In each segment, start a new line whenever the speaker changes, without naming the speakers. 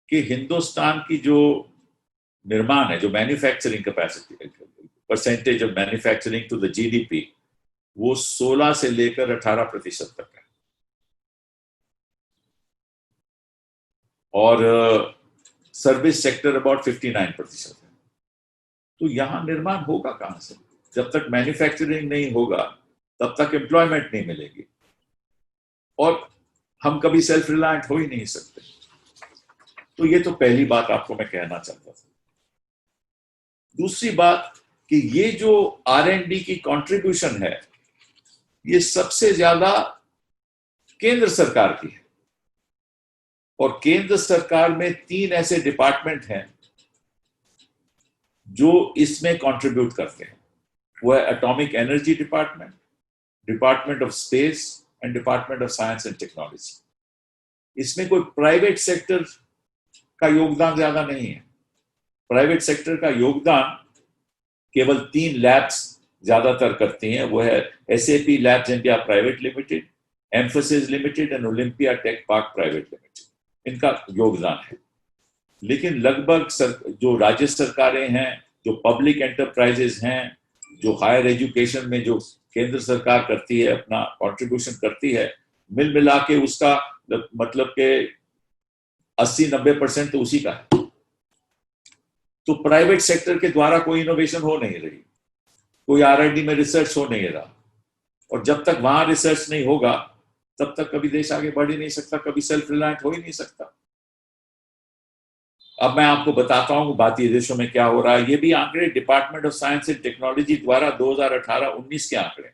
कि हिंदुस्तान की जो निर्माण है, जो manufacturing capacity, percentage of manufacturing to the GDP, वो 16 से लेकर 18% तक है। और सर्विस सेक्टर अबाउट 59% है। तो यहां निर्माण होगा कहां से? जब तक मैन्युफैक्चरिंग नहीं होगा तब तक एम्प्लॉयमेंट नहीं मिलेगी, और हम कभी सेल्फ रिलायंट हो ही नहीं सकते। तो ये तो पहली बात आपको मैं कहना चाहता था। दूसरी बात कि ये जो R&D की कंट्रीब्यूशन है, ये सबसे ज्यादा केंद्र सरकार की है, और केंद्र सरकार में 3 ऐसे डिपार्टमेंट हैं जो इसमें कंट्रीब्यूट करते हैं। वो है atomic energy department, department of space and department of science and technology. इसमें कोई प्राइवेट सेक्टर का योगदान ज्यादा नहीं है। प्राइवेट सेक्टर का योगदान केवल 3 लैब्स ज्यादातर करती हैं। वो है SAP labs India private limited, Mphasis limited and Olympia tech park private limited. इनका योगदान है। लेकिन लगभग जो राज्य सरकारें हैं, जो पब्लिक एंटरप्राइजेस हैं, जो हायर एजुकेशन में जो केंद्र सरकार करती है, अपना कंट्रीब्यूशन करती है, मिल मिला के उसका मतलब के 80-90% तो उसी का है। तो प्राइवेट सेक्टर के द्वारा कोई इनोवेशन हो नहीं रही, कोई R&D में रिसर्च हो नहीं रहा, और जब तक वहां रिसर्च नहीं होगा तब तक कभी देश आगे बढ़ ही नहीं सकता, कभी सेल्फ रिलायंट हो ही नहीं सकता। अब मैं आपको बताता हूं भारतीय देशों में क्या हो रहा है। ये भी आंकड़े department of science and technology द्वारा 2018-19 के आंकड़े।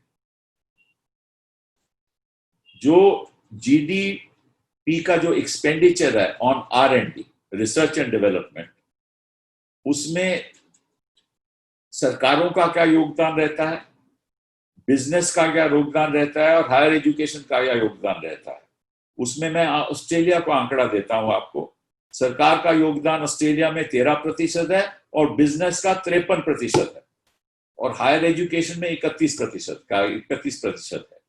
जो GDP का जो एक्सपेंडिचर है on R&D, research and development, उसमें सरकारों का क्या योगदान रहता है, बिजनेस का क्या योगदान रहता है, और हायर एजुकेशन का क्या योगदान रहता है। उसमें मैं ऑस्ट्रेलिया को आंकड़ा देता हूं आपको। सरकार का योगदान ऑस्ट्रेलिया में 13% है, और बिजनेस का 53% है, और हायर एजुकेशन में 31% है।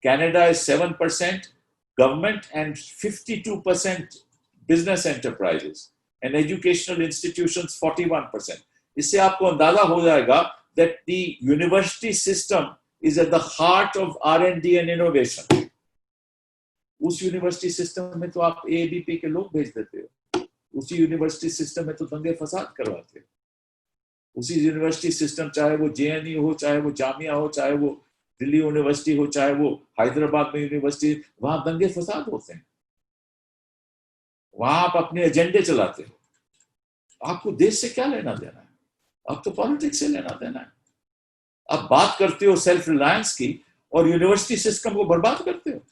Canada is 7% government and 52% business enterprises, and educational institutions 41%। इससे आपको अंदाजा हो जाएगा that the university system is at the heart of R&D and innovation. उस यूनिवर्सिटी सिस्टम में तो आप ABP के लोग भेज देते हो, उसी यूनिवर्सिटी सिस्टम में तो दंगे फसाद करवाते हो, उसी यूनिवर्सिटी सिस्टम, चाहे वो JNU हो, चाहे वो जामिया हो, चाहे वो दिल्ली यूनिवर्सिटी हो, चाहे वो हैदराबाद में यूनिवर्सिटी, वहां दंगे फसाद होते हैं, वहां आप अपने एजेंडे चलाते हो। आपको देश से क्या लेना देना है? अब तो पॉलिटिक्स से लेना देना है। अब बात करते हो सेल्फ रिलायंस की, और यूनिवर्सिटी सिस्टम को बर्बाद करते हो।